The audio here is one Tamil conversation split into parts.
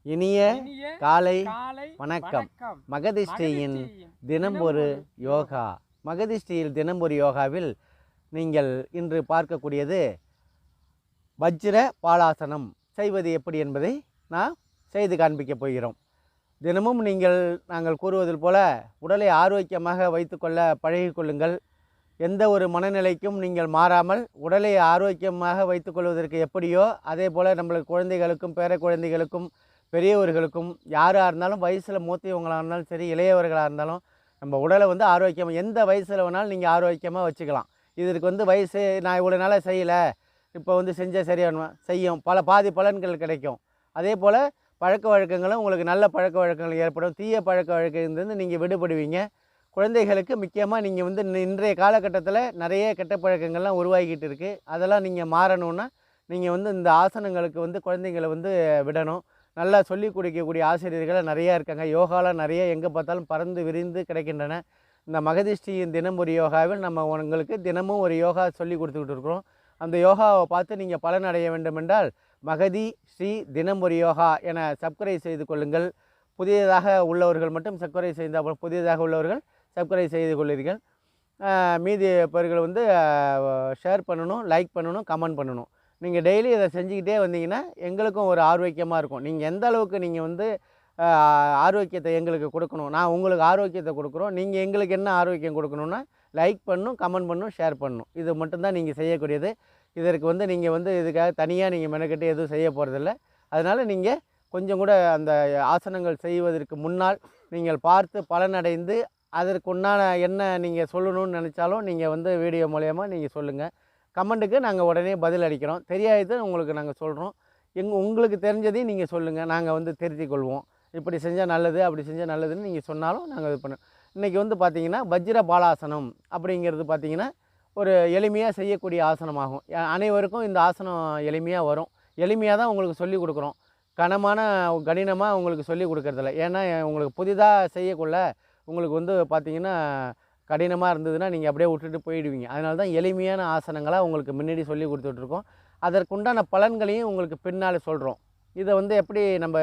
இனிய காலை வணக்கம். மகதிஷ்டியின் தினம் ஒரு யோகா. மகதிஷ்டியில் தினம் ஒரு யோகாவில் நீங்கள் இன்று பார்க்கக்கூடியது வஜ்ர பாலாசனம் செய்வது எப்படி என்பதை நான் செய்து காண்பிக்கப் போகிறோம். தினமும் நாங்கள் கூறுவதில் போல உடலை ஆரோக்கியமாக வைத்துக்கொள்ள பழகிக்கொள்ளுங்கள். எந்த ஒரு மனநிலைக்கும் நீங்கள் மாறாமல் உடலை ஆரோக்கியமாக வைத்துக்கொள்வதற்கு எப்படியோ அதே போல் நம்மளுக்கு குழந்தைகளுக்கும் பேர குழந்தைகளுக்கும் பெரியவர்களுக்கும் யாராக இருந்தாலும் வயசில் மூத்தவங்களாக இருந்தாலும் சரி இளையவர்களாக இருந்தாலும் நம்ம உடலை ஆரோக்கியமாக எந்த வயசில் வேணாலும் நீங்கள் ஆரோக்கியமாக வச்சுக்கலாம். இதற்கு வயசு நான் இவ்வளோ நாளாக செய்யலை, இப்போ செஞ்சால் சரியான செய்யும் பாதி பலன்கள் கிடைக்கும். அதே போல் பழக்க வழக்கங்களும் உங்களுக்கு நல்ல பழக்க வழக்கங்கள் ஏற்படும். தீய பழக்க வழக்கத்திலிருந்து நீங்கள் விடுபடுவீங்க. குழந்தைகளுக்கு முக்கியமாக நீங்கள் இன்றைய காலகட்டத்தில் நிறைய கெட்ட பழக்கங்கள்லாம் உருவாகிக்கிட்டு இருக்குது. அதெல்லாம் நீங்கள் மாறணுன்னா நீங்கள் இந்த ஆசனங்களுக்கு குழந்தைங்களை விடணும். நல்லா சொல்லிக் கொடுக்கக்கூடிய ஆசிரியர்கள் நிறையா இருக்காங்க. யோகாலாம் நிறைய எங்கே பார்த்தாலும் பறந்து விரிந்து கிடைக்கின்றன. இந்த மகதிஷ்டியின் தினம் ஒரு யோகாவில் நம்ம உங்களுக்கு தினமும் ஒரு யோகா சொல்லி கொடுத்துக்கிட்டு இருக்கிறோம். அந்த யோகாவை பார்த்து நீங்கள் பலனடைய வேண்டுமென்றால் மகதி ஸ்ரீ தினம் ஒரு யோகா என சப்ஸ்கிரைப் செய்து கொள்ளுங்கள். புதியதாக உள்ளவர்கள் மட்டும் சப்ஸ்கிரைப் செய்தால் புதியதாக உள்ளவர்கள் சப்ஸ்கிரைப் செய்து கொள்ளுங்கள். மீதி பேர்கள் ஷேர் பண்ணணும், லைக் பண்ணணும், கமெண்ட் பண்ணணும். நீங்கள் டெய்லி இதை செஞ்சுக்கிட்டே வந்தீங்கன்னா எங்களுக்கும் ஒரு ஆரோக்கியமாக இருக்கும். நீங்கள் எந்த அளவுக்கு நீங்கள் ஆரோக்கியத்தை எங்களுக்கு கொடுக்கணும், நான் உங்களுக்கு ஆரோக்கியத்தை கொடுக்குறோம். நீங்கள் எங்களுக்கு என்ன ஆரோக்கியம் கொடுக்கணுன்னா லைக் பண்ணணும், கமெண்ட் பண்ணணும், ஷேர் பண்ணணும். இது மட்டும்தான் நீங்கள் செய்யக்கூடியது. இதற்கு நீங்கள் இதுக்காக தனியாக நீங்கள் மெனக்கெட்டு எதுவும் செய்ய போகிறதில்ல. அதனால் நீங்கள் கொஞ்சம் கூட அந்த ஆசனங்கள் செய்வதற்கு முன்னால் நீங்கள் பார்த்து பலனடைந்து அதற்குண்டான என்ன நீங்கள் சொல்லணும்னு நினச்சாலும் நீங்கள் வீடியோ மூலயமா நீங்கள் சொல்லுங்கள். கமெண்ட்டுக்கு நாங்கள் உடனே பதில் அளிக்கிறோம். தெரியாதது உங்களுக்கு நாங்கள் சொல்கிறோம். உங்களுக்கு தெரிஞ்சதையும் நீங்கள் சொல்லுங்கள். நாங்கள் திருத்திக் கொள்வோம். இப்படி செஞ்சால் நல்லது, அப்படி செஞ்சால் நல்லதுன்னு நீங்கள் சொன்னாலும் நாங்கள் இது பண்ணோம். இன்றைக்கி பார்த்தீங்கன்னா வஜ்ர பாலாசனம் அப்படிங்கிறது பார்த்திங்கன்னா ஒரு எளிமையாக செய்யக்கூடிய ஆசனமாகும். அனைவருக்கும் இந்த ஆசனம் எளிமையாக வரும். எளிமையாக தான் உங்களுக்கு சொல்லிக் கொடுக்குறோம். கடினமாக உங்களுக்கு சொல்லிக் கொடுக்குறதில்ல. ஏன்னா உங்களுக்கு புதிதாக செய்யக்குள்ள உங்களுக்கு பார்த்திங்கன்னா கடினமாக இருந்ததுன்னா நீங்கள் அப்படியே விட்டுட்டு போயிடுவீங்க. அதனால தான் எளிமையான ஆசனங்களாக உங்களுக்கு முன்னாடி சொல்லி கொடுத்துட்ருக்கோம். அதற்குண்டான பலன்களையும் உங்களுக்கு பின்னால் சொல்கிறோம். இதை எப்படி நம்ம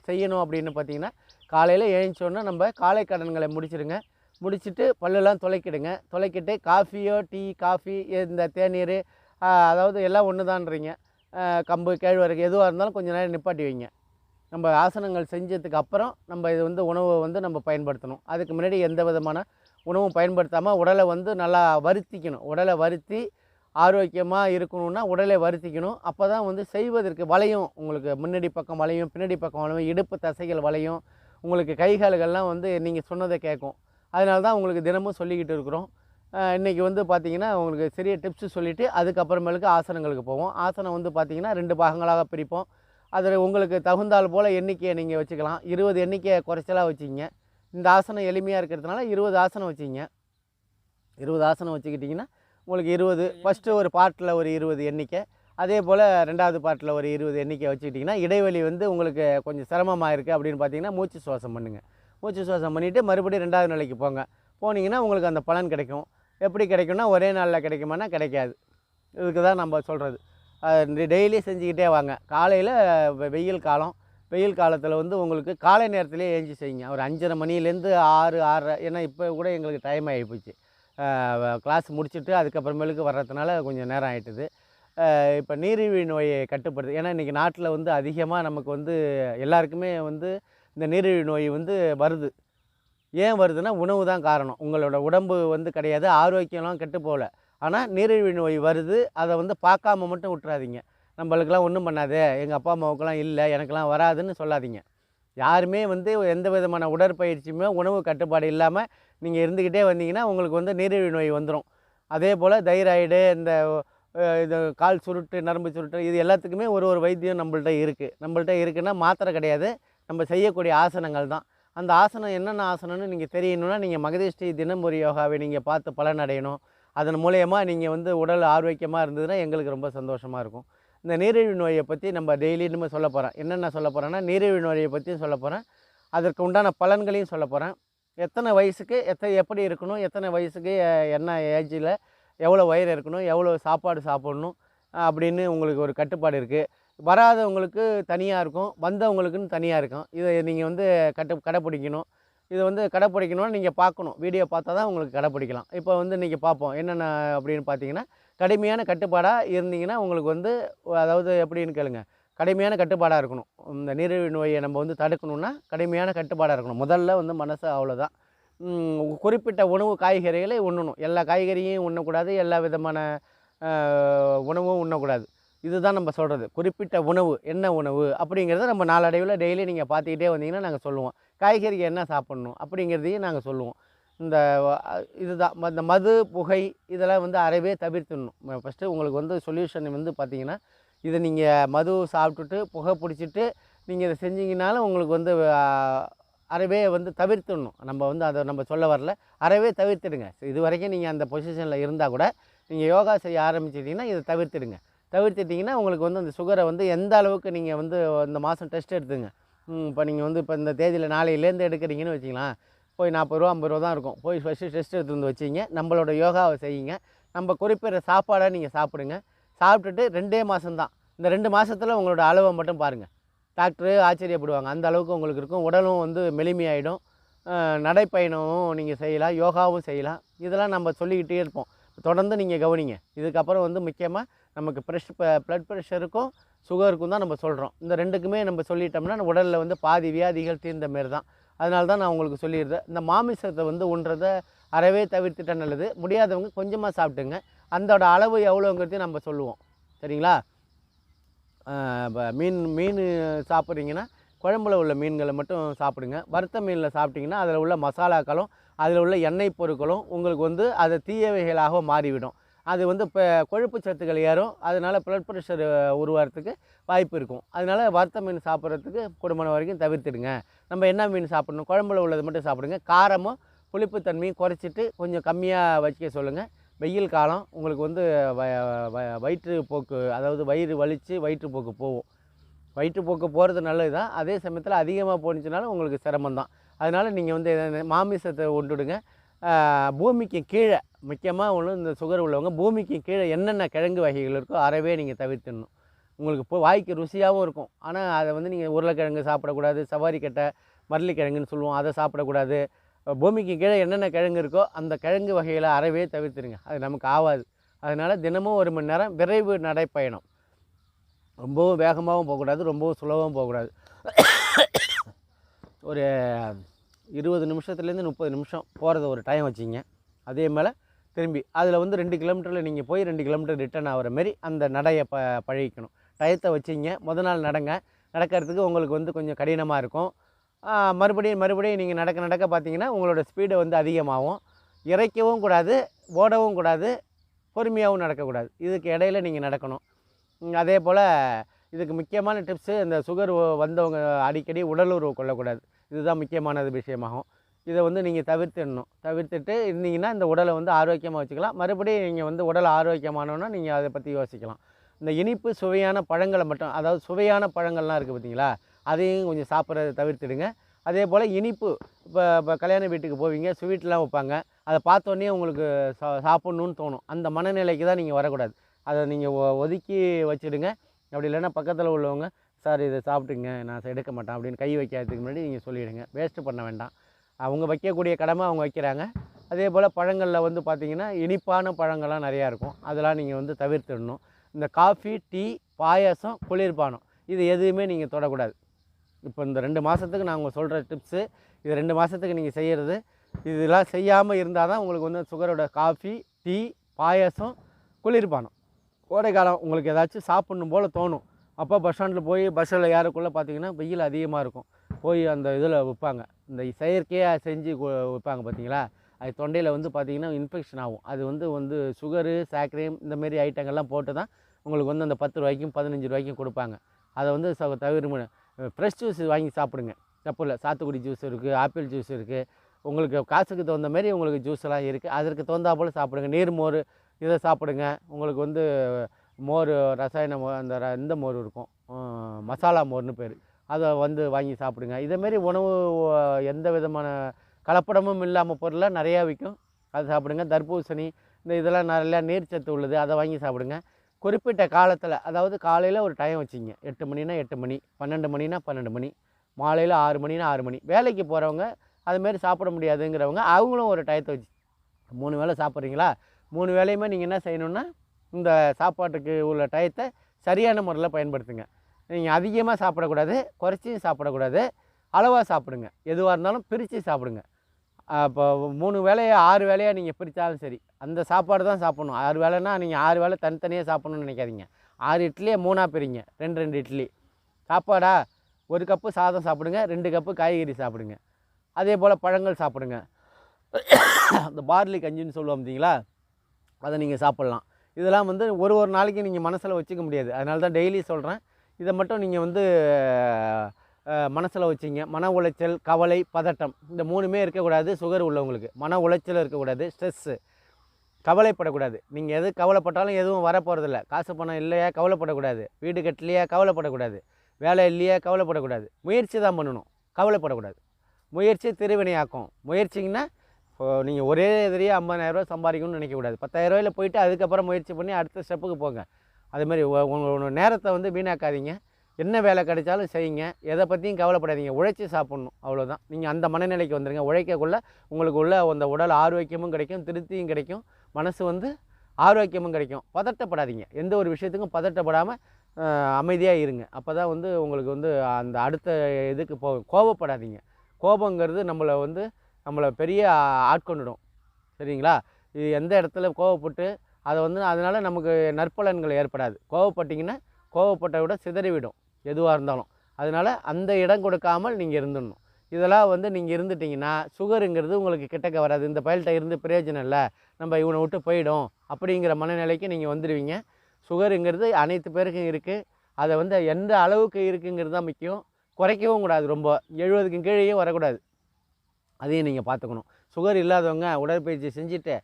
செய்யணும் அப்படின்னு பார்த்திங்கன்னா காலையில் எழுந்தோன்னா நம்ம காலை கடன்களை முடிச்சிடுங்க. முடிச்சுட்டு பல்லெல்லாம் துளைக்கிட்டு காஃபியோ காஃபி இந்த தேநீர் அதாவது எல்லாம் ஒன்று தான்றீங்க. கம்பு கேழ்வரகு எதுவாக இருந்தாலும் கொஞ்சம் நேரம் நிப்பாட்டி வைங்க. நம்ம ஆசனங்கள் செஞ்சதுக்கு அப்புறம் நம்ம இது உணவை நம்ம பயன்படுத்தணும். அதுக்கு முன்னாடி எந்த விதமான உணவும் பயன்படுத்தாமல் உடலை நல்லா வருத்திக்கணும். உடலை வருத்தி ஆரோக்கியமாக இருக்கணும்னா உடலை வருத்திக்கணும். அப்போ தான் செய்வதற்கு வளையும். உங்களுக்கு முன்னாடி பக்கம் வளையும், பின்னாடி பக்கம் வளையும், இடுப்பு தசைகள் வளையும். உங்களுக்கு கைகால்கள்லாம் நீங்கள் சொன்னதை கேட்கும். அதனால தான் உங்களுக்கு தினமும் சொல்லிக்கிட்டு இருக்கிறோம். இன்றைக்கி பார்த்திங்கன்னா உங்களுக்கு சிறிய டிப்ஸு சொல்லிவிட்டு அதுக்கப்புறமேலுக்கு ஆசனங்களுக்கு போவோம். ஆசனம் பார்த்திங்கன்னா 2 பாகங்களாக பிரிப்போம். அதில் உங்களுக்கு தகுந்தால் போல் எண்ணிக்கையை நீங்கள் வச்சுக்கலாம். 20 எண்ணிக்கையை குறைச்சலாக வச்சுக்கிங்க. இந்த ஆசனம் எளிமையாக இருக்கிறதுனால 20 ஆசனம் வச்சுக்கிங்க. 20 ஆசனம் வச்சுக்கிட்டிங்கன்னா உங்களுக்கு 20 ஃபஸ்ட்டு ஒரு பார்ட்டில் ஒரு 20 எண்ணிக்கை, அதே போல் 2வது பார்ட்டில் ஒரு 20 எண்ணிக்கை வச்சுக்கிட்டிங்கன்னா இடைவெளி உங்களுக்கு கொஞ்சம் சிரமமாக இருக்குது அப்படின்னு பார்த்தீங்கன்னா மூச்சு சுவாசம் பண்ணுங்கள். மூச்சு சுவாசம் பண்ணிவிட்டு மறுபடியும் 2வது நிலைக்கு போனீங்கன்னா உங்களுக்கு அந்த பலன் கிடைக்கும். எப்படி கிடைக்கும்னா ஒரே நாளில் கிடைக்குமானா கிடைக்காது. இதுக்கு தான் நம்ம சொல்கிறது. டெய்லி செஞ்சுக்கிட்டே வாங்க. காலையில் வெயில் காலத்தில் உங்களுக்கு காலை நேரத்துலேயே எழுஞ்சி செய்யுங்க. ஒரு 5:30 மணிலேருந்து 6:30. ஏன்னா இப்போ கூட எங்களுக்கு டைம் ஆகிப்போச்சு. கிளாஸ் முடிச்சுட்டு அதுக்கப்புறமேலுக்கு வர்றதுனால கொஞ்சம் நேரம் ஆகிட்டுது. இப்போ நீரிழிவு நோயை கட்டுப்படுது. ஏன்னா இன்றைக்கி நாட்டில் அதிகமாக நமக்கு எல்லாருக்குமே இந்த நீரிழிவு நோய் வருது. ஏன் வருதுன்னா உணவு தான் காரணம். உங்களோட உடம்பு கிடையாது, ஆரோக்கியம்லாம் கெட்டு போகல. ஆனால் நீரிழிவு நோய் வருது. அதை பார்க்காம மட்டும் விட்டுறாதீங்க. நம்மளுக்கெல்லாம் ஒன்றும் பண்ணாது, எங்கள் அப்பா அம்மாவுக்கெல்லாம் இல்லை, எனக்கெல்லாம் வராதுன்னு சொல்லாதீங்க. யாருமே எந்த விதமான உடற்பயிற்சியுமே உணவு கட்டுப்பாடு இல்லாமல் நீங்கள் இருந்துக்கிட்டே வந்தீங்கன்னா உங்களுக்கு நீரிழிவு நோய் வந்துடும். அதே போல் தைராய்டு, இது கால் சுருட்டு, நரம்பு சுருட்டு, இது எல்லாத்துக்குமே ஒரு வைத்தியம் நம்மள்ட்ட இருக்குன்னா மாத்திரை கிடையாது, நம்ம செய்யக்கூடிய ஆசனங்கள் தான். அந்த ஆசனம் என்னென்ன ஆசனம்னு நீங்கள் தெரியணுன்னா நீங்கள் மகதிஷ்டி தினம் ஒரு யோகாவை நீங்கள் பார்த்து பலனடையணும். அதன் மூலயமா நீங்கள் உடல் ஆரோக்கியமாக இருந்ததுன்னா எங்களுக்கு ரொம்ப சந்தோஷமாக இருக்கும். இந்த நீரிழிவு நோயை பற்றி நம்ம டெய்லியுமே சொல்ல போகிறேன். என்னென்ன சொல்ல போகிறேன்னா நீரிழிவு நோயை பற்றியும் சொல்ல போகிறேன், அதற்கு உண்டான பலன்களையும் சொல்ல போகிறேன். எத்தனை வயசுக்கு எப்படி இருக்கணும், எத்தனை வயசுக்கு என்ன ஏஜில் எவ்வளோ வயிறு இருக்கணும், எவ்வளோ சாப்பாடு சாப்பிட்ணும், அப்படின்னு உங்களுக்கு ஒரு கட்டுப்பாடு இருக்குது. வராதவங்களுக்கு தனியாக இருக்கும், வந்தவங்களுக்குன்னு தனியாக இருக்கும். இதை நீங்கள் வந்து கடைப்பிடிக்கணும். இதை வந்து கடைப்பிடிக்கணும்னு நீங்கள் பார்க்கணும். வீடியோ பார்த்தா தான் உங்களுக்கு கடைப்பிடிக்கலாம். இப்போ வந்து இன்றைக்கி பார்ப்போம் என்னென்ன அப்படின்னு பார்த்தீங்கன்னா, கடுமையான கட்டுப்பாடாக இருந்தீங்கன்னா உங்களுக்கு வந்து அதாவது எப்படின்னு கேளுங்க, கடுமையான கட்டுப்பாடாக இருக்கணும். இந்த நீரிழிவு நோயை நம்ம வந்து தடுக்கணுன்னா கடுமையான கட்டுப்பாடாக இருக்கணும். முதல்ல வந்து மனசு அவ்வளோதான். குறிப்பிட்ட உணவு காய்கறிகளை உண்ணணும். எல்லா காய்கறியும் உண்ணக்கூடாது, எல்லா விதமான உணவும் உண்ணக்கூடாது. இதுதான் நம்ம சொல்கிறது. குறிப்பிட்ட உணவு என்ன உணவு அப்படிங்கிறத நம்ம நாளடைவில் டெய்லி நீங்கள் பார்த்துக்கிட்டே வந்தீங்கன்னா நாங்கள் சொல்லுவோம். காய்கறிக்கு என்ன சாப்பிட்ணும் அப்படிங்கிறதையும் நாங்கள் சொல்லுவோம். இந்த இதுதான் இந்த மது, புகை இதெல்லாம் வந்து அறவே தவிர்த்துடணும். ஃபஸ்ட்டு உங்களுக்கு வந்து சொல்யூஷன் வந்து பார்த்தீங்கன்னா, இதை நீங்கள் மது சாப்பிட்டுட்டு புகை பிடிச்சிட்டு நீங்கள் இதை செஞ்சீங்கனாலும் உங்களுக்கு வந்து அறவே வந்து தவிர்த்துடணும். நம்ம வந்து அதை நம்ம சொல்ல வரல, அறவே தவிர்த்துடுங்க. இது வரைக்கும் நீங்கள் அந்த பொசிஷனில் இருந்தால் கூட நீங்கள் யோகா செய்ய ஆரம்பிச்சிட்டிங்கன்னா இதை தவிர்த்துடுங்க. தவிர்த்துட்டிங்கன்னா உங்களுக்கு வந்து அந்த சுகரை வந்து எந்த அளவுக்கு நீங்கள் வந்து இந்த மாதம் டெஸ்ட் எடுத்துங்க. இப்போ நீங்கள் வந்து இப்போ இந்த தேதியில் நாளையிலேருந்து எடுக்கிறீங்கன்னு வச்சிங்களேன், போய் 40 ரூபா 50 ரூபா தான் இருக்கும். போய் ஃபஸ்ட்டு டெஸ்ட் எடுத்து வந்து வச்சிங்க, நம்மளோட யோகாவை செய்யுங்க. நம்ம குறிப்பிட்ட சாப்பாடை நீங்கள் சாப்பிடுங்க. சாப்பிட்டுட்டு 2 மாதம்தான். இந்த 2 மாதத்தில் உங்களோட அளவை மட்டும் பாருங்கள். டாக்டரு ஆச்சரியப்படுவாங்க. அந்த அளவுக்கு உங்களுக்கு இருக்கும். உடலும் வந்து மெலிமையாயிடும். நடைப்பயணமும் நீங்கள் செய்யலாம், யோகாவும் செய்யலாம். இதெல்லாம் நம்ம சொல்லிக்கிட்டே இருப்போம். தொடர்ந்து நீங்கள் கவனிங்க. இதுக்கப்புறம் வந்து முக்கியமாக நமக்கு ப்ளட் ப்ரெஷருக்கும் சுகருக்கும் தான் நம்ம சொல்கிறோம். இந்த 2க்குமே நம்ம சொல்லிட்டோம்னா உடலில் வந்து பாதி வியாதிகள் தீர்ந்த மாரி தான். அதனால தான் நான் உங்களுக்கு சொல்லிடுறேன். இந்த மாமிசத்தை வந்து உண்றதை அறவே தவிர்த்துட்டா நல்லது. முடியாதவங்க கொஞ்சமாக சாப்பிட்டுங்க. அதோட அளவு எவ்வளோங்கிறதையும் நம்ம சொல்லுவோம். சரிங்களா? இப்போ மீன் சாப்பிட்றீங்கன்னா குழம்புல உள்ள மீன்களை மட்டும் சாப்பிடுங்க. வறுத்த மீனில் சாப்பிட்டிங்கன்னா அதில் உள்ள மசாலாக்களும் அதில் உள்ள எண்ணெய் பொருட்களும் உங்களுக்கு வந்து அது தீயவைகளாக மாறிவிடும். அது வந்து இப்போ கொழுப்பு சத்துக்கள் ஏறும். அதனால் ப்ளட் ப்ரெஷர் உருவாகிறதுக்கு வாய்ப்பு இருக்கும். அதனால் வறுத்த மீன் சாப்பிட்றதுக்கு கூடுமான வரைக்கும் தவிர்த்துடுங்க. நம்ம என்ன மீன் சாப்பிடணும், குழம்புல உள்ளது மட்டும் சாப்பிடுங்க. காரமும் புளிப்புத்தன்மையும் குறைச்சிட்டு கொஞ்சம் கம்மியாக வச்சுக்க சொல்லுங்கள். வெயில் காலம் உங்களுக்கு வந்து வயிற்றுப்போக்கு, அதாவது வயிறு வலித்து வயிற்றுப்போக்கு போகும். வயிற்றுப்போக்கு போகிறது நல்லது தான். அதே சமயத்தில் அதிகமாக போணுச்சுனாலும் உங்களுக்கு சிரமம்தான். அதனால் நீங்கள் வந்து மாமிசத்தை உண்டுடுங்க. பூமிக்கு கீழே முக்கியமாக ஒன்று இந்த சுகர் உள்ளவங்க பூமிக்கு கீழே என்னென்ன கிழங்கு வகைகள் இருக்கோ அறவே நீங்கள் தவிர்த்துடணும். உங்களுக்கு இப்போ வாய்க்கு ருசியாகவும் இருக்கும். ஆனால் அதை வந்து நீங்கள் உருளைக்கிழங்கு சாப்பிடக்கூடாது, சவாரிக்கட்டை, மரளிக்கிழங்குன்னு சொல்லுவோம், அதை சாப்பிடக்கூடாது. பூமிக்கு கீழே என்னென்ன கிழங்கு இருக்கோ அந்த கிழங்கு வகைகளை அறவே தவிர்த்துடுங்க. அது நமக்கு ஆகாது. அதனால் தினமும் 1 மணி நேரம் விரைவு நடைப்பயணம். ரொம்பவும் வேகமாகவும் போகக்கூடாது, ரொம்பவும் சுலபமாக போகக்கூடாது. ஒரு 20 நிமிஷத்துலேருந்து 30 நிமிஷம் போகிறத ஒரு டைம் வச்சிங்க. அதே மேலே திரும்பி அதில் வந்து 2 கிலோமீட்டரில் நீங்கள் போய் 2 கிலோமீட்டர் ரிட்டர்ன் ஆகிற மாரி அந்த நடையை பழகிக்கணும். டயத்தை வச்சிங்க. முதல் நாள் நடக்கிறதுக்கு உங்களுக்கு வந்து கொஞ்சம் கடினமாக இருக்கும். மறுபடியும் நீங்கள் நடக்க பார்த்தீங்கன்னா உங்களோட ஸ்பீடை வந்து அதிகமாகும். இறைக்கவும் கூடாது, ஓடவும் கூடாது, பொறுமையாகவும் நடக்கக்கூடாது. இதுக்கு இடையில் நீங்கள் நடக்கணும். அதே போல் இதுக்கு முக்கியமான டிப்ஸு, இந்த சுகர் வந்தவங்க அடிக்கடி உடலுறவு கொள்ளக்கூடாது. இதுதான் முக்கியமானது விஷயமாகும். இதை வந்து நீங்கள் தவிர்த்துட்டு இருந்தீங்கன்னா இந்த உடலை வந்து ஆரோக்கியமாக வச்சுக்கலாம். மறுபடியும் நீங்கள் வந்து உடல் ஆரோக்கியமானோன்னா நீங்கள் அதை பற்றி யோசிக்கலாம். இந்த இனிப்பு சுவையான பழங்களை மட்டும், அதாவது சுவையான பழங்கள்லாம் இருக்குது பார்த்தீங்களா, அதையும் கொஞ்சம் சாப்பிட்றத தவிர்த்துடுங்க. அதே போல் இனிப்பு, இப்போ கல்யாண வீட்டுக்கு போவீங்க, ஸ்வீட்லாம் வைப்பாங்க, அதை பார்த்தோன்னே உங்களுக்கு சாப்பிட்ணுன்னு தோணும். அந்த மனநிலைக்கு தான் நீங்கள் வரக்கூடாது. அதை நீங்கள் ஒதுக்கி வச்சுடுங்க. அப்படி இல்லைன்னா பக்கத்தில் உள்ளவங்க, சார் இதை சாப்பிட்டுங்க, நான் எடுக்க மாட்டேன் அப்படின்னு கை வைக்கிறதுக்கு முன்னாடி நீங்கள் சொல்லிவிடுங்க. வேஸ்ட்டு பண்ண வேண்டாம். அவங்க வைக்கக்கூடிய கடமை அவங்க வைக்கிறாங்க. அதே போல் பழங்களில் வந்து பார்த்திங்கன்னா இனிப்பான பழங்கள்லாம் நிறையா இருக்கும். அதெல்லாம் நீங்கள் வந்து தவிர்த்துடணும். இந்த காஃபி, டீ, பாயாசம், குளிர்பானம் இது எதுவுமே நீங்கள் தொடக்கூடாது. இப்போ இந்த 2 மாதத்துக்கு நான் உங்களுக்கு சொல்கிற டிப்ஸு, இது 2 மாதத்துக்கு நீங்கள் செய்கிறது. இதெல்லாம் செய்யாமல் இருந்தால் தான் உங்களுக்கு வந்து சுகரோட காஃபி, டீ, பாயாசம், குளிர்பானம். கோடைக்காலம் உங்களுக்கு ஏதாச்சும் சாப்பிட்ணும் போல் தோணும். அப்போ பஸ் ஸ்டாண்டில் போய் பஸ்ஸில் ஏறக்குள்ளே பார்த்தீங்கன்னா வெயில் அதிகமாக இருக்கும். போய் அந்த இதில் விற்பாங்க, இந்த செயற்கையாக செஞ்சு விற்பாங்க பார்த்தீங்களா, அது தொண்டையில் வந்து பார்த்திங்கன்னா இன்ஃபெக்ஷன் ஆகும். அது வந்து சுகரு, சாக்ரீம் இந்தமாரி ஐட்டங்கள்லாம் போட்டு தான் உங்களுக்கு வந்து அந்த 10 ரூபாய்க்கும் 15 ரூபாய்க்கும் கொடுப்பாங்க. அதை வந்து தவிர ஃப்ரெஷ் ஜூஸ் வாங்கி சாப்பிடுங்க, தப்பு இல்லை. சாத்துக்குடி ஜூஸ் இருக்குது, ஆப்பிள் ஜூஸ் இருக்குது. உங்களுக்கு காசுக்கு தகுந்த மாரி உங்களுக்கு ஜூஸ்லாம் இருக்குது. அதற்கு தகுந்தா போல் சாப்பிடுங்க. நீர்மோர் இதை சாப்பிடுங்க. உங்களுக்கு வந்து மோர், ரசாயன இந்த மோர் இருக்கும், மசாலா மோர்னு பேர், அதை வந்து வாங்கி சாப்பிடுங்க. இதேமாரி உணவு எந்த விதமான கலப்படமும் இல்லாமல் பொருளாக நிறையா விற்கும், அதை சாப்பிடுங்க. தர்பூசணி இதெல்லாம் நிறையா நீர்ச்சத்து உள்ளது, அதை வாங்கி சாப்பிடுங்க. குறிப்பிட்ட காலத்தில், அதாவது காலையில் ஒரு டைம் வச்சிங்க, 8 மணினா 8 மணி, 12 மணினா 12 மணி, மாலையில் 6 மணினா 6 மணி. வேலைக்கு போகிறவங்க அதுமாரி சாப்பிட முடியாதுங்கிறவங்க அவங்களும் ஒரு டயத்தை வச்சு 3 வேளை சாப்பிட்றீங்களா, 3 வேளையுமே நீங்கள் என்ன செய்யணுன்னா இந்த சாப்பாட்டுக்கு உள்ள டயத்தை சரியான முறையில் பயன்படுத்துங்க. நீங்கள் அதிகமாக சாப்பிடக்கூடாது, குறைச்சியும் சாப்பிடக்கூடாது, அளவாக சாப்பிடுங்க. எதுவாக இருந்தாலும் பிரித்து சாப்பிடுங்க. இப்போ 3 வேளையை 6 வேளையாக நீங்கள் பிரித்தாலும் சரி, அந்த சாப்பாடு தான் சாப்பிட்ணும். 6 வேளைன்னா நீங்கள் 6 வேளை தனித்தனியாக சாப்பிட்ணுன்னு நினைக்காதீங்க. 6 இட்லியை 3ஆக பிரிங்க, 2 2 இட்லி. சாப்பாடா 1 கப்பு சாதம் சாப்பிடுங்க, 2 கப்பு காய்கறி சாப்பிடுங்க. அதே போல் பழங்கள் சாப்பிடுங்க. இந்த பார்லி கஞ்சின்னு சொல்லுவோம் பார்த்தீங்களா, அதை நீங்கள் சாப்பிட்லாம். இதெல்லாம் வந்து ஒரு ஒரு நாளைக்கு நீங்கள் மனசில் வச்சுக்க முடியாது. அதனால தான் டெய்லி சொல்கிறேன். இதை மட்டும் நீங்கள் வந்து மனசில் வச்சிங்க. மன உளைச்சல், கவலை, பதட்டம் இந்த 3மே இருக்கக்கூடாது. சுகர் உள்ளவங்களுக்கு மன உளைச்சல் இருக்கக்கூடாது, ஸ்ட்ரெஸ்ஸு, கவலைப்படக்கூடாது. நீங்கள் எது கவலைப்பட்டாலும் எதுவும் வரப்போகிறதில்ல. காசு பணம் இல்லையா கவலைப்படக்கூடாது, வீடு கட்டலையா கவலைப்படக்கூடாது, வேலை இல்லையா கவலைப்படக்கூடாது. முயற்சி தான் பண்ணணும், கவலைப்படக்கூடாது. முயற்சி திருவினையாக்கும். முயற்சிங்கன்னா இப்போது நீங்கள் ஒரே எதிரியே 50,000 சம்பாதிக்கணும்னு நினைக்கக்கூடாது. 10,000 போயிட்டு அதுக்கப்புறம் முயற்சி பண்ணி அடுத்த ஸ்டெப்புக்கு போங்க. அதுமாதிரி உங்களோட நேரத்தை வந்து வீணாக்காதீங்க. என்ன வேலை கிடைச்சாலும் செய்யுங்க, எதை பற்றியும் கவலைப்படாதீங்க. உழைச்சி சாப்பிட்ணும், அவ்வளோதான். நீங்கள் அந்த மனநிலைக்கு வந்துடுங்க. உழைக்கக்குள்ள உங்களுக்கு உள்ள அந்த உடல் ஆரோக்கியமும் கிடைக்கும், திருப்தியும் கிடைக்கும், மனசு வந்து ஆரோக்கியமும் கிடைக்கும். பதட்டப்படாதீங்க, எந்த ஒரு விஷயத்துக்கும் பதட்டப்படாமல் அமைதியாக இருங்க. அப்போ தான் வந்து உங்களுக்கு வந்து அந்த அடுத்த இதுக்கு போகும். கோபப்படாதீங்க. கோபங்கிறது நம்மளை பெரிய ஆட்கொண்டுடும். சரிங்களா? இது எந்த இடத்துல கோவப்பட்டு அதை வந்து அதனால் நமக்கு நற்பலன்கள் ஏற்படாது. கோவப்பட்டிங்கன்னா கோவப்பட்ட விட சிதறிவிடும் எதுவாக இருந்தாலும். அதனால் அந்த இடம் கொடுக்காமல் நீங்கள் இருந்துடணும். இதெல்லாம் வந்து நீங்கள் இருந்துட்டிங்கன்னா சுகருங்கிறது உங்களுக்கு கிட்டக்க வராது. இந்த பயல்கிட்ட இருந்து பிரயோஜனம் இல்லை, நம்ம இவனை விட்டு போயிடும் அப்படிங்கிற மனநிலைக்கு நீங்கள் வந்துடுவீங்க. சுகருங்கிறது அனைத்து பேருக்கும் இருக்குது. அதை வந்து எந்த அளவுக்கு இருக்குங்கிறது தான் முக்கியம். குறைக்கவும் கூடாது, ரொம்ப 70க்கு கீழேயும் வரக்கூடாது. அதையும் நீங்கள் பார்த்துக்கணும். சுகர் இல்லாதவங்க உடற்பயிற்சி செஞ்சுட்டு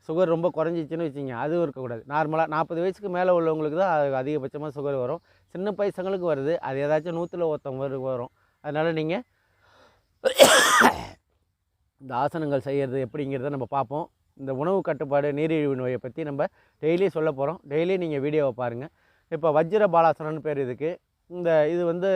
சுகர் ரொம்ப குறைஞ்சிச்சின்னு வச்சிங்க, அதுவும் இருக்கக்கூடாது. நார்மலாக 40 வயசுக்கு மேலே உள்ளவங்களுக்கு தான் அது அதிகபட்சமாக சுகர் வரும். சின்ன பசங்களுக்கு வருது, அது ஏதாச்சும் 100ல் ஒருத்தவங்க வரும். அதனால் நீங்கள் இந்த ஆசனங்கள் செய்கிறது எப்படிங்கிறத நம்ம பார்ப்போம். இந்த உணவு கட்டுப்பாடு, நீரிழிவு நோயை பற்றி நம்ம டெய்லி சொல்ல போகிறோம். டெய்லி நீங்கள் வீடியோவை பாருங்கள். இப்போ வஜ்ர பாலாசனம்னு பேர் இதுக்கு. இது வந்து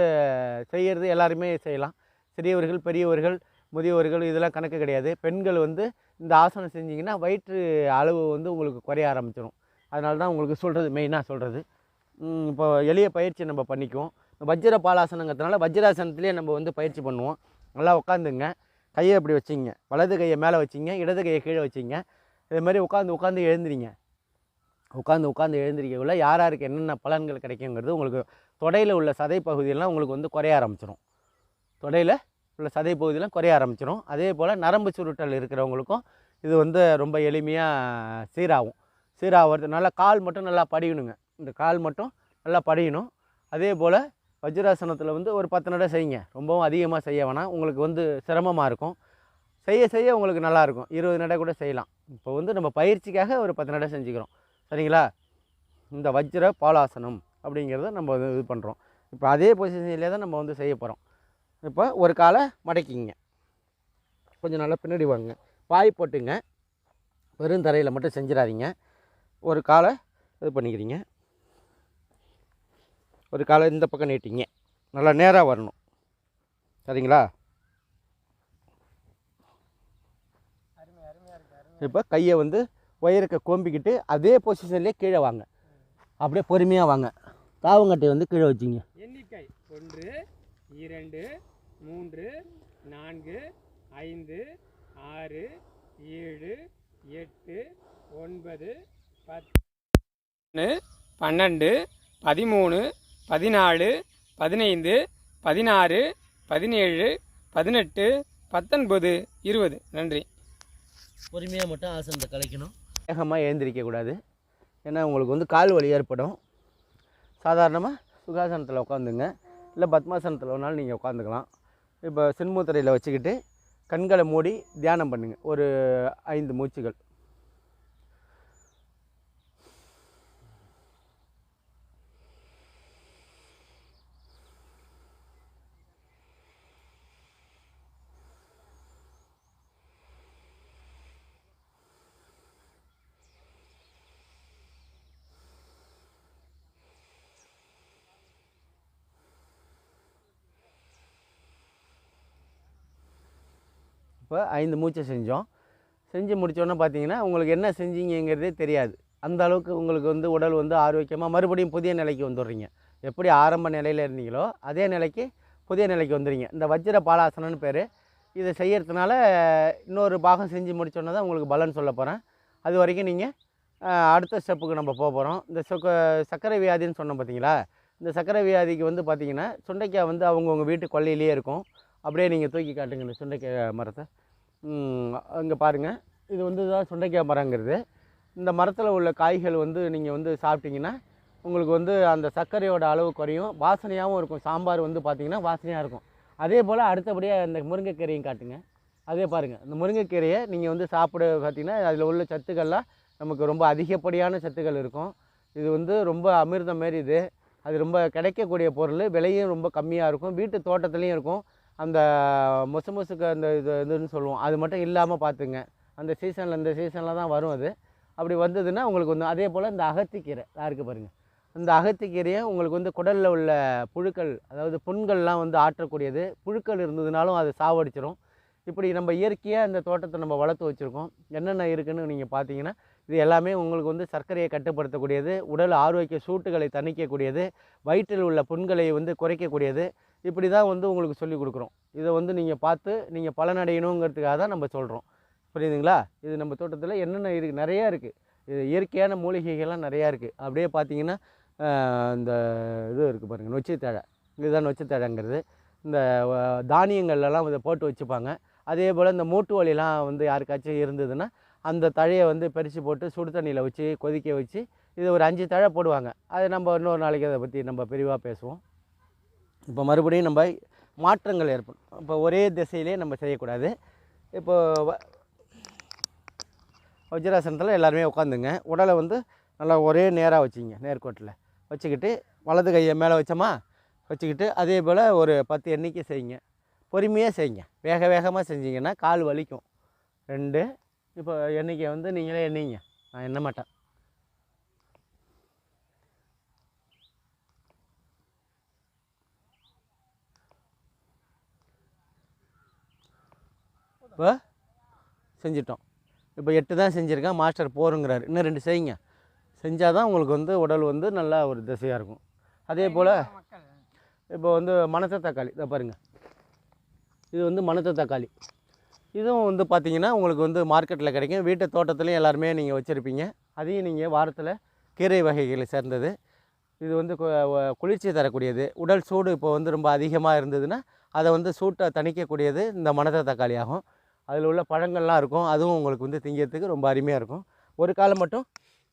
செய்கிறது எல்லாருமே செய்யலாம். சிறியவர்கள், பெரியவர்கள், முதியவர்கள் இதெல்லாம் கணக்கு கிடையாது. பெண்கள் வந்து இந்த ஆசனம் செஞ்சிங்கன்னா வயிற்று அளவு வந்து உங்களுக்கு குறைய ஆரம்பிச்சிடும். அதனால தான் உங்களுக்கு சொல்கிறது, மெயினாக சொல்கிறது. இப்போ எளிய பயிற்சி நம்ம பண்ணிக்குவோம். வஜ்ர பாலாசனங்கிறதுனால வஜ்ராசனத்துலேயே நம்ம வந்து பயிற்சி பண்ணுவோம். நல்லா உட்காந்துங்க, கையை இப்படி வச்சிங்க, வலது கையை மேலே வச்சிங்க, இடது கையை கீழே வச்சிங்க. இதுமாதிரி உட்காந்து எழுந்திரிங்க. உட்காந்து எழுந்திரிக்கக்குள்ள யார் யாருக்கு என்னென்ன பலன்கள் கிடைக்குங்கிறது உங்களுக்கு தொடையில் உள்ள சதை பகுதியெல்லாம் உங்களுக்கு வந்து குறைய ஆரம்பிச்சிடும். தொடையில் உள்ள சதை பகுதியெலாம் குறைய ஆரம்பிச்சிடும். அதே போல் நரம்பு சுருட்டல் இருக்கிறவங்களுக்கும் இது வந்து ரொம்ப எளிமையாக சீராகிறதுனால கால் மட்டும் நல்லா படியணுங்க. இந்த கால் மட்டும் நல்லா படியணும். அதே போல் வஜ்ராசனத்தில் வந்து ஒரு 10 நடை செய்யுங்க. ரொம்பவும் அதிகமாக செய்ய வேணாம், உங்களுக்கு வந்து சிரமமாக இருக்கும். செய்ய உங்களுக்கு நல்லாயிருக்கும். 20 நடை கூட செய்யலாம். இப்போ வந்து நம்ம பயிற்சிக்காக ஒரு 10 நடை செஞ்சுக்கிறோம். சரிங்களா? இந்த வஜ்ர பாலாசனம் அப்படிங்கிறத நம்ம இது பண்ணுறோம். இப்போ அதே பொசிஷன்லேயே தான் நம்ம வந்து செய்ய போகிறோம். இப்போ ஒரு காலை மடக்கிங்க, கொஞ்சம் நல்லா பின்னாடி வாங்க, பாய் போட்டுங்க. வெறும் தரையில் மட்டும் செஞ்சிடாதீங்க. ஒரு காலை இது பண்ணிக்கிறீங்க, ஒரு காலை இந்த பக்கம் நீட்டிங்க, நல்லா நேராக வரணும். சரிங்களா? இப்போ கையை வந்து ஒயருக்கு கோம்பிக்கிட்டு அதே பொசிஷன்லேயே கீழே வாங்க. அப்படியே பொறுமையாக வாங்க. தாவங்கட்டை வந்து கீழே வச்சிங்க. எண்ணிக்கை 1 2 3 4 5 6 7 8 9 10 12 13 14 15 16 17 18 19 20. நன்றி. பொறுமையாக மட்டும் ஆசனத்தை கலைக்கணும். வேகமாக எழுந்திரிக்கக்கூடாது, ஏன்னா உங்களுக்கு வந்து கால் வலி ஏற்படும். சாதாரணமாக சுகாசனத்தில் உட்காந்துங்க, இல்லை பத்மாசனத்தில் வேணாலும் நீங்கள் உட்காந்துக்கலாம். இப்போ சின்முத்திரையில் வச்சுக்கிட்டு கண்களை மூடி தியானம் பண்ணுங்கள். ஒரு 5 மூச்சுகள். இப்போ 5 மூச்சை செஞ்சோம். செஞ்சு முடித்தோன்னே பார்த்தீங்கன்னா உங்களுக்கு என்ன செஞ்சீங்கிறதே தெரியாது. அந்த அளவுக்கு உங்களுக்கு வந்து உடல் வந்து ஆரோக்கியமாக மறுபடியும் புதிய நிலைக்கு வந்துடுறீங்க. எப்படி ஆரம்ப நிலையில் இருந்தீங்களோ அதே நிலைக்கு புதிய நிலைக்கு வந்துடுறீங்க. இந்த வஜ்ர பாலாசனம்னு பேர். இதை செய்யறதுனால இன்னொரு பாகம் செஞ்சு முடிச்சோன்னே தான் உங்களுக்கு பலன் சொல்ல போகிறேன். அது வரைக்கும் நீங்கள் அடுத்த ஸ்டெப்புக்கு நம்ம போகிறோம். இந்த சர்க்கரை வியாதின்னு சொன்னோம் பார்த்தீங்களா, இந்த சர்க்கரை வியாதிக்கு வந்து பார்த்திங்கன்னா சுண்டைக்காய் வந்து அவங்கவுங்க வீட்டு கொல்லையிலேயே இருக்கும். அப்படியே நீங்கள் தூக்கி காட்டுங்க இந்த சுண்டைக்காய் மரத்தை. அங்கே பாருங்கள், இது வந்து தான் சுண்டைக்காய் மரங்கிறது. இந்த மரத்தில் உள்ள காய்கள் வந்து நீங்கள் வந்து சாப்பிட்டிங்கன்னா உங்களுக்கு வந்து அந்த சர்க்கரையோட அளவு குறையும், வாசனையாகவும் இருக்கும். சாம்பார் வந்து பார்த்திங்கன்னா வாசனையாக இருக்கும். அதே போல் அடுத்தபடியாக இந்த முருங்கைக்கீரையும் காட்டுங்க. அதே பாருங்கள், இந்த முருங்கைக்கீரையை நீங்கள் வந்து சாப்பிட பார்த்திங்கன்னா அதில் உள்ள சத்துக்கள்லாம் நமக்கு ரொம்ப அதிகப்படியான சத்துக்கள் இருக்கும். இது வந்து ரொம்ப அமிர்தம் மாரி இது. அது ரொம்ப கிடைக்கக்கூடிய பொருள், விலையும் ரொம்ப கம்மியாக இருக்கும். வீட்டு தோட்டத்துலேயும் இருக்கும். அந்த மொசுக்கு அந்த இதுன்னு சொல்லுவோம், அது மட்டும் இல்லாமல் பார்த்துங்க. அந்த சீசனில் இந்த சீசனில் தான் வரும் அது. அப்படி வந்ததுன்னா உங்களுக்கு வந்து அதே போல் இந்த அகத்திக்கீரை இருக்குது பாருங்கள். இந்த அகத்திக்கீரையை உங்களுக்கு வந்து குடலில் உள்ள புழுக்கள், அதாவது புண்கள்லாம் வந்து ஆற்றக்கூடியது. புழுக்கள் இருந்ததுனாலும் அது சாவடிச்சிடும். இப்படி நம்ம இயற்கையாக இந்த தோட்டத்தை நம்ம வளர்த்து வச்சுருக்கோம். என்னென்ன இருக்குதுன்னு நீங்கள் பார்த்தீங்கன்னா இது எல்லாமே உங்களுக்கு வந்து சர்க்கரையை கட்டுப்படுத்தக்கூடியது, உடல் ஆரோக்கிய சூட்டுகளை தணிக்கக்கூடியது, வயிற்றில் உள்ள புண்களை வந்து குறைக்கக்கூடியது. இப்படி தான் வந்து உங்களுக்கு சொல்லிக் கொடுக்குறோம். இதை வந்து நீங்கள் பார்த்து நீங்கள் பலனடையணுங்கிறதுக்காக தான் நம்ம சொல்கிறோம். புரியுதுங்களா? இது நம்ம தோட்டத்தில் என்னென்ன இருக்குது, நிறையா இருக்குது. இது இயற்கையான மூலிகைகள்லாம் நிறையா இருக்குது. அப்படியே பார்த்தீங்கன்னா இந்த இது இருக்குது பாருங்கள், நொச்சித்தழை. இதுதான் நொச்சித்தழைங்கிறது. இந்த தானியங்கள்லாம் இதை போட்டு வச்சுப்பாங்க. அதே போல் இந்த மூட்டு வலிலாம் வந்து யாருக்காச்சும் இருந்ததுன்னா அந்த தழையை வந்து பறித்து போட்டு சுடு தண்ணியில் வச்சு கொதிக்க வச்சு இது ஒரு 5 தழை போடுவாங்க. அது நம்ம இன்னொரு நாளைக்கு அதை பற்றி நம்ம விரிவாக பேசுவோம். இப்போ மறுபடியும் நம்ம மாற்றங்கள் ஏற்படும். இப்போ ஒரே திசையிலே நம்ம செய்யக்கூடாது. இப்போ வஜ்ராசனத்தில் எல்லாருமே உட்காந்துங்க. உடலை வந்து நல்லா ஒரே நேராக வச்சுங்க, நேர்கோட்டில் வச்சுக்கிட்டு வலது கையை மேலே வச்சோமா வச்சுக்கிட்டு அதே போல் ஒரு 10 எண்ணிக்கை செய்யுங்க. பொறுமையாக செய்யுங்க. வேகமாக செஞ்சிங்கன்னா கால் வலிக்கும். 2. இப்போ எண்ணிக்கை வந்து நீங்களே எண்ணிங்க, நான் எண்ண மாட்டேன். இப்போ செஞ்சிட்டோம். இப்போ 8 தான் செஞ்சுருக்கேன். மாஸ்டர் போருங்கிறாரு. இன்னும் 2 செய்யுங்க. செஞ்சால் தான் உங்களுக்கு வந்து உடல் வந்து நல்லா ஒரு திசையாக இருக்கும். அதே போல் இப்போ வந்து மணத்த தக்காளி இதை பாருங்கள். இது வந்து மணத்த தக்காளி. இதுவும் வந்து பார்த்திங்கன்னா உங்களுக்கு வந்து மார்க்கெட்டில் கிடைக்கும். வீட்டு தோட்டத்துலேயும் எல்லாருமே நீங்கள் வச்சுருப்பீங்க. அதையும் நீங்கள் வாரத்தில் கீரை வகைகளை சேர்ந்தது. இது வந்து குளிர்ச்சி தரக்கூடியது. உடல் சூடு இப்போ வந்து ரொம்ப அதிகமாக இருந்ததுன்னா அதை வந்து சூட்டை தணிக்கக்கூடியது இந்த மணத்த தக்காளி ஆகும். அதில் உள்ள பழங்கள்லாம் இருக்கும். அதுவும் உங்களுக்கு வந்து திங்கிறதுக்கு ரொம்ப அருமையாக இருக்கும். ஒரு காலம் மட்டும்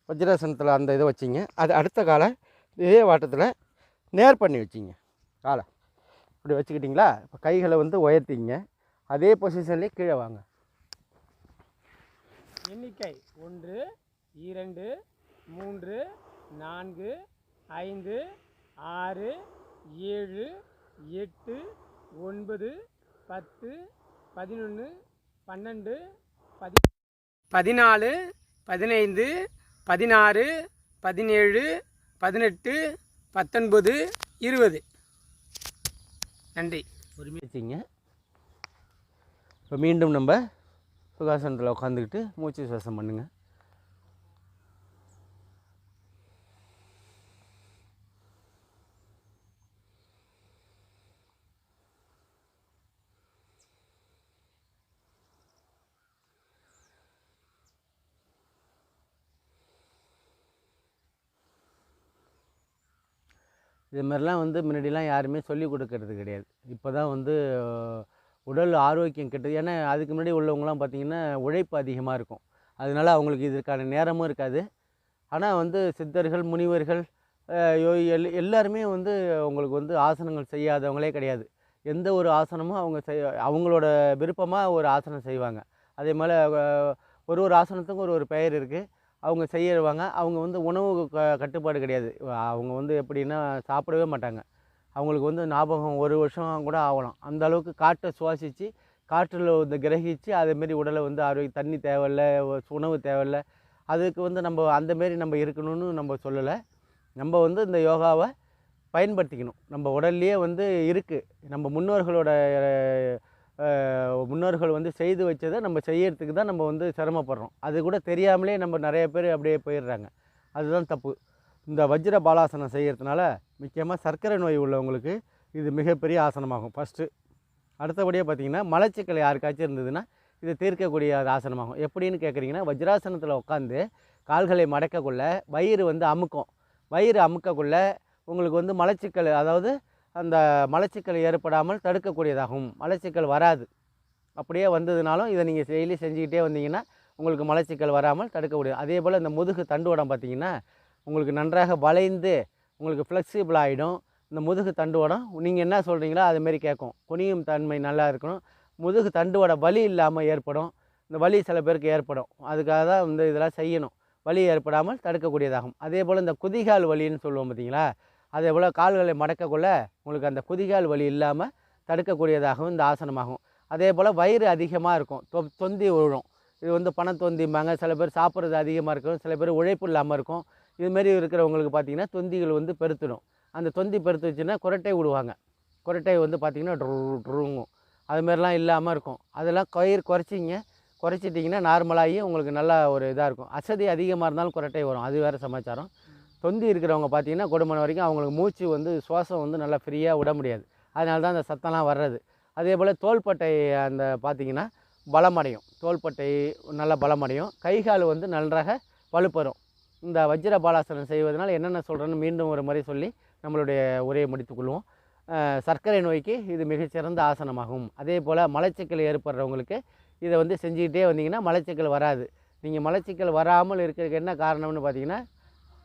வஜ்ராசனத்தில் அந்த இதை வச்சிங்க. அது அடுத்த காலை இதே வாட்டத்தில் நேர் பண்ணி வச்சிங்க. காலை இப்படி வச்சுக்கிட்டிங்களா? இப்போ கைகளை வந்து உயர்த்திங்க. அதே பொசிஷன்லேயே கீழே வாங்க. எண்ணிக்கை 1 2 3 4 5 6 7 8 9 10 11 12 14 15 16 17 18 19 20. நன்றி. பொறுமையாக வச்சிங்க. இப்போ மீண்டும் நம்ம சுகாசனத்தில் உட்காந்துக்கிட்டு மூச்சு சுவாசம் பண்ணுங்கள். இது மாதிரிலாம் வந்து முன்னாடிலாம் யாருமே சொல்லிக் கொடுக்கறது கிடையாது. இப்போ தான் வந்து உடல் ஆரோக்கியம் கெட்டது. ஏன்னா அதுக்கு முன்னாடி உள்ளவங்களாம் பார்த்திங்கன்னா உழைப்பு அதிகமாக இருக்கும். அதனால அவங்களுக்கு இதற்கான நேரமும் இருக்காது. ஆனால் வந்து சித்தர்கள், முனிவர்கள், எல்லாருமே வந்து அவங்களுக்கு வந்து ஆசனங்கள் செய்யாதவங்களே கிடையாது. எந்த ஒரு ஆசனமும் அவங்க அவங்களோட விருப்பமாக ஒரு ஆசனம் செய்வாங்க. அதே போல் ஒரு ஆசனத்துக்கும் ஒரு பெயர் இருக்குது. அவங்க செய்யவாங்க. அவங்க வந்து உணவு கட்டுப்பாடு கிடையாது. அவங்க வந்து எப்படின்னா சாப்பிடவே மாட்டாங்க. அவங்களுக்கு வந்து ஞாபகம் 1 வருஷம் கூட ஆகலாம். அந்த அளவுக்கு காற்றை சுவாசித்து காற்றில் வந்து கிரகித்து அதேமாரி உடலை வந்து ஆரோக்கியம். தண்ணி தேவையில்லை, உணவு தேவையில்லை. அதுக்கு வந்து நம்ம அந்தமாரி நம்ம இருக்கணும்னு நம்ம சொல்லலை. நம்ம வந்து இந்த யோகாவை பயன்படுத்திக்கணும். நம்ம உடல்லையே வந்து இருக்குது. நம்ம முன்னோர்களோட முன்னோர்கள் வந்து செய்து வச்சதை நம்ம செய்யறதுக்கு தான் நம்ம வந்து சிரமப்படுறோம். அது கூட தெரியாமலே நம்ம நிறைய பேர் அப்படியே போயிடுறாங்க. அதுதான் தப்பு. இந்த வஜ்ர பாலாசனம் செய்கிறதுனால முக்கியமாக சர்க்கரை நோய் உள்ளவங்களுக்கு இது மிகப்பெரிய ஆசனமாகும் ஃபஸ்ட்டு. அடுத்தபடியாக பார்த்திங்கன்னா மலச்சிக்கல் யாருக்காச்சும் இருந்ததுன்னா இது தீர்க்கக்கூடிய ஆசனமாகும். எப்படின்னு கேட்குறீங்கன்னா, வஜ்ராசனத்தில் உட்காந்து கால்களை மடக்கக்குள்ள வயிறு வந்து அமுக்கும். வயிறு அமுக்கக்குள்ள உங்களுக்கு வந்து மலச்சிக்கல், அதாவது அந்த மலச்சிக்கல் ஏற்படாமல் தடுக்கக்கூடியதாகும். மலச்சிக்கல் வராது. அப்படியே வந்ததுனாலும் இதை நீங்கள் டெய்லி செஞ்சுக்கிட்டே வந்தீங்கன்னா உங்களுக்கு மலச்சிக்கல் வராமல் தடுக்கக்கூடிய. அதே போல் இந்த முதுகு தண்டுவடம் பார்த்திங்கன்னா உங்களுக்கு நன்றாக வளைந்து உங்களுக்கு ஃப்ளெக்சிபிள் ஆகிடும். இந்த முதுகு தண்டுவடம் நீங்கள் என்ன சொல்கிறீங்களோ அதுமாரி கேட்கும். குனியும் தன்மை நல்லா இருக்கணும். முதுகு தண்டுவட வலி இல்லாமல் ஏற்படும். இந்த வலி சில பேருக்கு ஏற்படும். அதுக்காக தான் வந்து இதெல்லாம் செய்யணும். வலி ஏற்படாமல் தடுக்கக்கூடியதாகும். அதே போல் இந்த குதிகால் வலின்னு சொல்லுவோம் பார்த்தீங்களா, அதே போல் கால்களை மடக்கக்குள்ள உங்களுக்கு அந்த குதிகால் வலி இல்லாமல் தடுக்கக்கூடியதாகவும் இந்த ஆசனமாகும். அதே போல் வயிறு அதிகமாக இருக்கும், தொந்தி விழும். இது வந்து பணத்தொந்திம்பாங்க. சில பேர் சாப்பிட்றது அதிகமாக இருக்கும், சில பேர் உழைப்பு இல்லாமல் இருக்கும். இதுமாரி இருக்கிறவங்களுக்கு பார்த்திங்கன்னா தொந்திகள் வந்து பெருத்துடும். அந்த தொந்தி பெருத்துச்சுன்னா குரட்டை விடுவாங்க. குரட்டை வந்து பார்த்திங்கன்னா ட்ருங்கும். அதுமாரிலாம் இல்லாமல் இருக்கும். அதெல்லாம் குறைச்சிட்டிங்கன்னா நார்மலாகி உங்களுக்கு நல்லா ஒரு இதாக இருக்கும். அசதி அதிகமாக இருந்தாலும் குரட்டை வரும், அது வேறு சமாச்சாரம். தொந்தி இருக்கிறவங்க பார்த்திங்கன்னா கொடுமணி வரைக்கும் அவங்களுக்கு மூச்சு வந்து சுவாசம் வந்து நல்லா ஃப்ரீயாக விட முடியாது. அதனால தான் அந்த சத்தம்லாம் வர்றது. அதே போல் தோள்பட்டை அந்த பார்த்திங்கன்னா பலமடையும். தோள்பட்டை நல்லா பலமடையும். கைகால் வந்து நன்றாக வலுப்பெறும். இந்த வஜ்ர பாலாசனம் செய்வதனால் என்னென்ன சொல்கிறேன்னு மீண்டும் ஒரு முறை சொல்லி நம்மளுடைய உரையை முடித்துக்கொள்வோம். சர்க்கரை நோய்க்கு இது மிகச்சிறந்த ஆசனமாகும். அதே போல் மலச்சிக்கல் ஏற்படுறவங்களுக்கு இதை வந்து செஞ்சுக்கிட்டே வந்தீங்கன்னா மலச்சிக்கல் வராது. நீங்கள் மலச்சிக்கல் வராமல் இருக்கிறதுக்கு என்ன காரணம்னு பார்த்தீங்கன்னா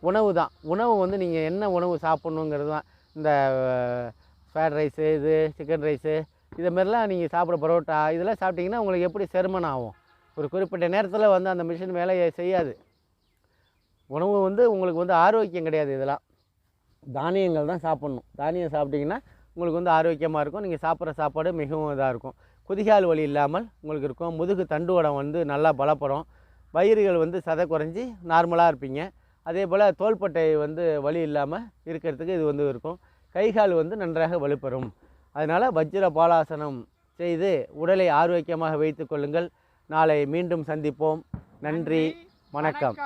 உணவு தான். உணவு வந்து நீங்கள் என்ன உணவு சாப்பிட்ணுங்கிறது தான். இந்த ஃப்ரைட் ரைஸு, இது சிக்கன் ரைஸு, இதை மாதிரிலாம் நீங்கள் சாப்பிட பரோட்டா இதெல்லாம் சாப்பிட்டிங்கன்னா உங்களுக்கு எப்படி செரிமானம் ஆகும்? ஒரு குறிப்பிட்ட நேரத்தில் வந்து அந்த மிஷின் வேலையை செய்யாது. உணவு வந்து உங்களுக்கு வந்து ஆரோக்கியம் கிடையாது. இதெல்லாம் தானியங்கள் தான் சாப்பிட்ணும். தானியம் சாப்பிட்டிங்கன்னா உங்களுக்கு வந்து ஆரோக்கியமாக இருக்கும். நீங்கள் சாப்பிட்ற சாப்பாடு மிகவும் இதாக இருக்கும். குதிகால் வலி இல்லாமல் உங்களுக்கு இருக்கும். முதுகு தண்டுவடம் வந்து நல்லா பலப்படும். வயிறுகள் வந்து சதை குறைஞ்சி நார்மலாக இருப்பீங்க. அதே போல் தோள்பட்டை வந்து வலி இல்லாமல் இருக்கிறதுக்கு இது வந்து இருக்கும். கைகால் வந்து நன்றாக வலுப்பெறும். அதனால் வஜ்ர பாலாசனம் செய்து உடலை ஆரோக்கியமாக வைத்து கொள்ளுங்கள். நாளை மீண்டும் சந்திப்போம். நன்றி, வணக்கம்.